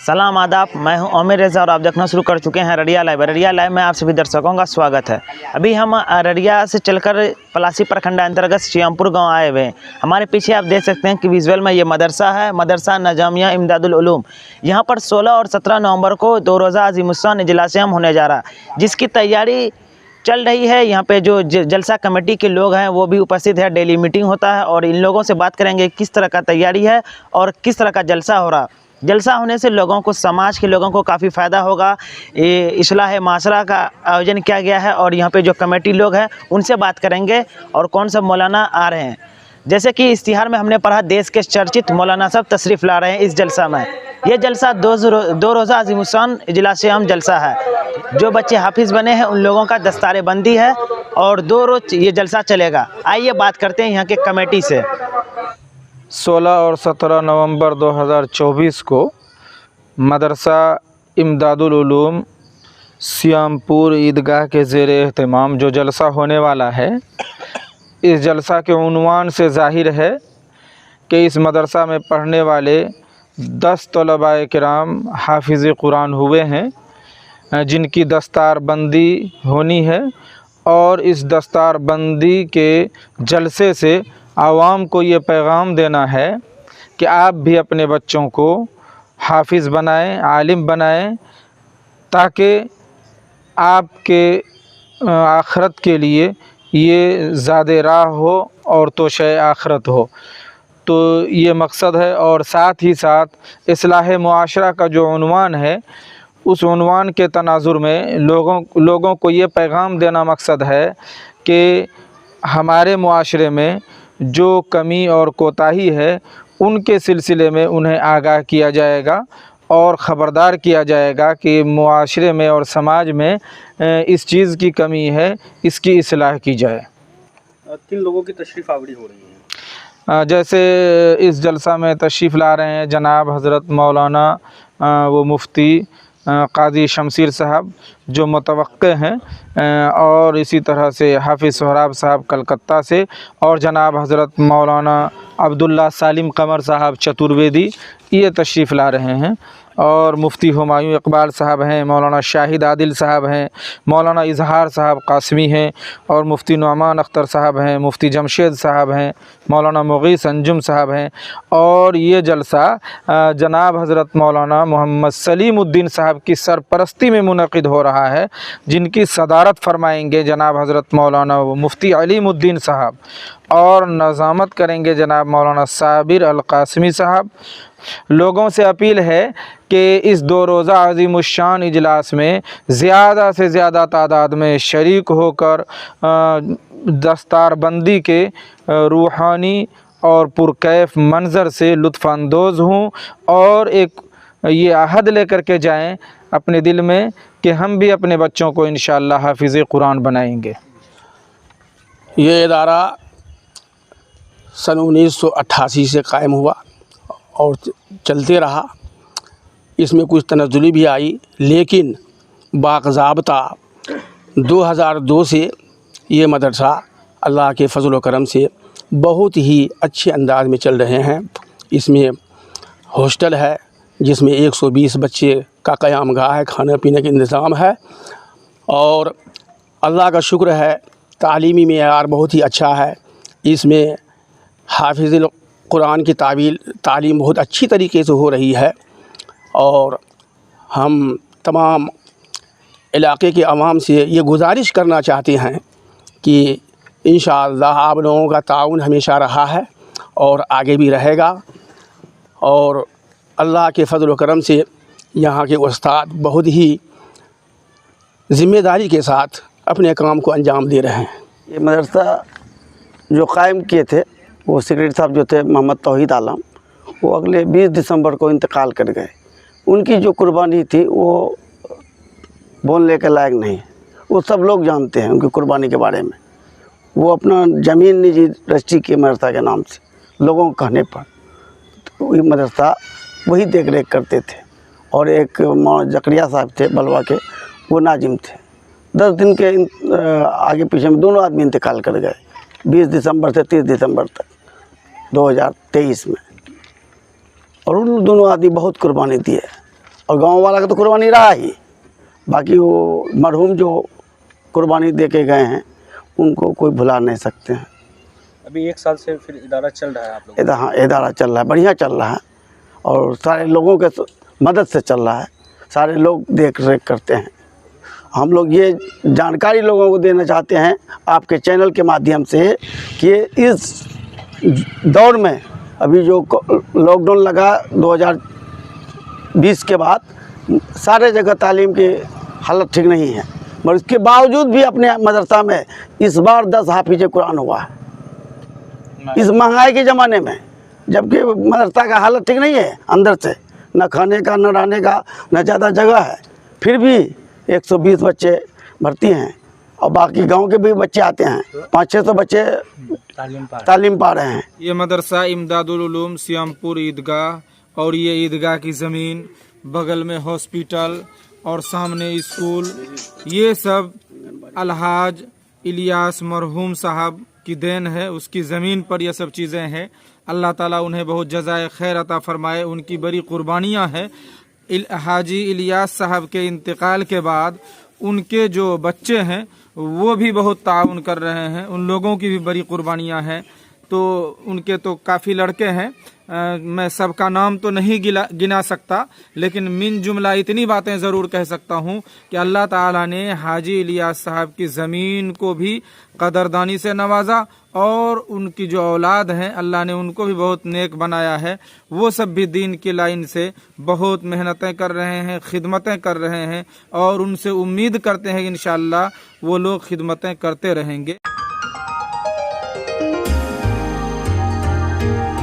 सलाम आदाब, मैं हूं आमिर रज़ा और आप देखना शुरू कर चुके हैं अररिया लाइव। अररिया लाइव में आप सभी दर्शकों का स्वागत है। अभी हम अररिया से चलकर पलासी प्रखंड अंतर्गत श्यामपुर गांव आए हुए हैं। हमारे पीछे आप देख सकते हैं कि विजुअल में ये मदरसा है, मदरसा नजामिया इमदादुल उलूम। यहाँ पर 16 और 17 नवंबर को 2 रोज़ा अज़ीमुस्शान इजलास आम होने जा रहा, जिसकी तैयारी चल रही है। यहाँ पे जो जलसा कमेटी के लोग हैं वो भी उपस्थित है। डेली मीटिंग होता है और इन लोगों से बात करेंगे किस तरह का तैयारी है और किस तरह का जलसा हो रहा। जलसा होने से लोगों को, समाज के लोगों को काफ़ी फ़ायदा होगा। ये इस्लाह माशरा का आयोजन किया गया है और यहाँ पे जो कमेटी लोग हैं उनसे बात करेंगे और कौन सा मौलाना आ रहे हैं। जैसे कि इश्तिहार में हमने पढ़ा, देश के चर्चित मौलाना सब तशरीफ़ ला रहे हैं इस जलसा में। ये जलसा 2 रोज़ा अज़ीमुस्शान इजलास आम जलसा है। जो बच्चे हाफिज़ बने हैं उन लोगों का दस्तारे बंदी है और 2 रोज़ ये जलसा चलेगा। आइए बात करते हैं यहाँ के कमेटी से। 16 और 17 नवंबर 2024 को मदरसा इमदादुल उलूम श्यामपुर ईदगाह के ज़ेर एहतमाम जो जलसा होने वाला है, इस जलसा के उन्वान से ज़ाहिर है कि इस मदरसा में पढ़ने वाले 10 तलबाए किराम हाफिज़ कुरान हुए हैं, जिनकी दस्तार बंदी होनी है। और इस दस्तार बंदी के जलसे से आवाम को ये पैगाम देना है कि आप भी अपने बच्चों को हाफिज़ बनाएं, आलिम बनाएं, ताकि आपके आखरत के लिए ये ज़ादे राह हो और तोशे आखरत हो। तो ये मकसद है। और साथ ही साथ इस्लाह मुआशरा का जो उन्वान है, उस उन्वान के तनाजुर में लोगों को ये पैगाम देना मकसद है कि हमारे मुआशरे में जो कमी और कोताही है उनके सिलसिले में उन्हें आगाह किया जाएगा और ख़बरदार किया जाएगा कि मुआशरे में और समाज में इस चीज़ की कमी है, इसकी इस्लाह की जाए। किन लोगों की तशरीफ़ आवरी हो रही है? जैसे इस जलसा में तशरीफ़ ला रहे हैं जनाब हज़रत मौलाना वो मुफ्ती काजी शमशीर साहब जो मुतवक्के हैं, और इसी तरह से हाफिज़ सोहराब साहब कलकत्ता से, और जनाब हज़रत मौलाना अब्दुल्ला सालिम कमर साहब चतुर्वेदी ये तशरीफ़ ला रहे हैं। और मुफ्ती हुमायूं इकबाल साहब हैं, मौलाना शाहिद आदिल साहब हैं, मौलाना इजहार साहब कासमी हैं, और मुफ्ती नुमान अख्तर साहब हैं, मुफ्ती जमशेद साहब हैं, मौलाना मुगीस अंजुम साहब हैं। और ये जलसा जनाब हज़रत मौलाना मोहम्मद सलीमुद्दीन साहब की सरपरस्ती में मुनक़िद हो रहा है, जिनकी सदारत फरमाएंगे जनाब हज़रत मौलाना मुफ्ती अलीमुद्दीन साहब, और नज़ामत करेंगे जनाब मौलाना साबिर अल कासमी साहब। लोगों से अपील है कि इस 2 रोज़ा अज़ीमुस्शान इजलास में ज़्यादा से ज़्यादा तादाद में शरीक होकर दस्तारबंदी के रूहानी और पुरकैफ मंज़र से लुत्फ़अंदोज़ हों और एक ये अहद लेकर के जाएं अपने दिल में कि हम भी अपने बच्चों को इंशाअल्लाह हाफिज़ कुरान बनाएंगे। ये इदारा सन 1988 से कायम हुआ और चलते रहा। इसमें कुछ तनज़्ज़ुली भी आई, लेकिन बाक़ाज़ाब्ता 2002 से ये मदरसा अल्लाह के फ़ज़ल व करम से बहुत ही अच्छे अंदाज में चल रहे हैं। इसमें हॉस्टल है जिसमें 120 बच्चे का क़यामगाह है, खाने पीने का इंतज़ाम है, और अल्लाह का शुक्र है तालीमी मेयार बहुत ही अच्छा है। इसमें हाफिज़ कुरान की तालीम बहुत अच्छी तरीके से हो रही है। और हम तमाम इलाके के अवाम से ये गुजारिश करना चाहते हैं कि इंशाअल्लाह आप लोगों का ताउन हमेशा रहा है और आगे भी रहेगा, और अल्लाह के फ़ज़ल व करम से यहाँ के उस्ताद बहुत ही ज़िम्मेदारी के साथ अपने काम को अंजाम दे रहे हैं। ये मदरसा जो कायम किए थे वो सेक्रेटरी साहब जो थे मोहम्मद तौहीद आलम, वो अगले 20 दिसंबर को इंतकाल कर गए। उनकी जो कुर्बानी थी वो बोलने के लायक नहीं, वो सब लोग जानते हैं उनकी कुर्बानी के बारे में। वो अपना ज़मीन निजी रजिस्ट्री की मदरसा के नाम से लोगों को कहने पर, तो ये मदरसा वही देख रेख करते थे। और एक मौलाना जकरिया साहब थे बलवा के, वो नाजिम थे। 10 दिन के आगे पीछे में दोनों आदमी इंतकाल कर गए 20 दिसंबर से 30 दिसंबर तक 2023 में। और उन दोनों आदमी बहुत कुर्बानी दी है। और गांव वाला का तो कुर्बानी रहा ही, बाकी वो मरहूम जो कुर्बानी दे के गए हैं उनको कोई भुला नहीं सकते हैं। अभी 1 साल से फिर इदारा चल रहा है आप लोग? हाँ, इदारा चल रहा है, बढ़िया चल रहा है और सारे लोगों के मदद से चल रहा है, सारे लोग देख रेख करते हैं। हम लोग ये जानकारी लोगों को देना चाहते हैं आपके चैनल के माध्यम से कि इस दौर में अभी जो लॉकडाउन लगा 2020 के बाद, सारे जगह तालीम की हालत ठीक नहीं है, मगर इसके बावजूद भी अपने मदरसा में इस बार 10 हाफिज कुरान हुआ है इस महंगाई के ज़माने में, जबकि मदरसा का हालत ठीक नहीं है, अंदर से न खाने का न रहने का न ज़्यादा जगह है, फिर भी 120 बच्चे भर्ती हैं और बाकी गांव के भी बच्चे आते हैं, 500-600 बच्चे तालीम पा रहे हैं। ये मदरसा इमदादुल उलूम सियामपुर ईदगाह, और ये ईदगाह की ज़मीन, बगल में हॉस्पिटल और सामने स्कूल, ये सब अलहाज इलियास मरहूम साहब की देन है, उसकी ज़मीन पर ये सब चीज़ें हैं। अल्लाह ताला उन्हें बहुत जज़ाए खैर अता फरमाए, उनकी बड़ी कुर्बानियाँ हैं। हाजी इलियास साहब के इंतकाल के बाद उनके जो बच्चे हैं वो भी बहुत ताउन कर रहे हैं, उन लोगों की भी बड़ी कुर्बानियाँ हैं। तो उनके तो काफ़ी लड़के हैं, मैं सबका नाम तो नहीं गिना सकता, लेकिन मिन जुमला इतनी बातें ज़रूर कह सकता हूँ कि अल्लाह ताला ने हाजी इलियास साहब की ज़मीन को भी कदरदानी से नवाजा, और उनकी जो औलाद हैं अल्लाह ने उनको भी बहुत नेक बनाया है। वो सब भी दीन की लाइन से बहुत मेहनतें कर रहे हैं, खिदमतें कर रहे हैं, और उनसे उम्मीद करते हैं कि इंशाअल्लाह वो लोग खिदमतें करते रहेंगे।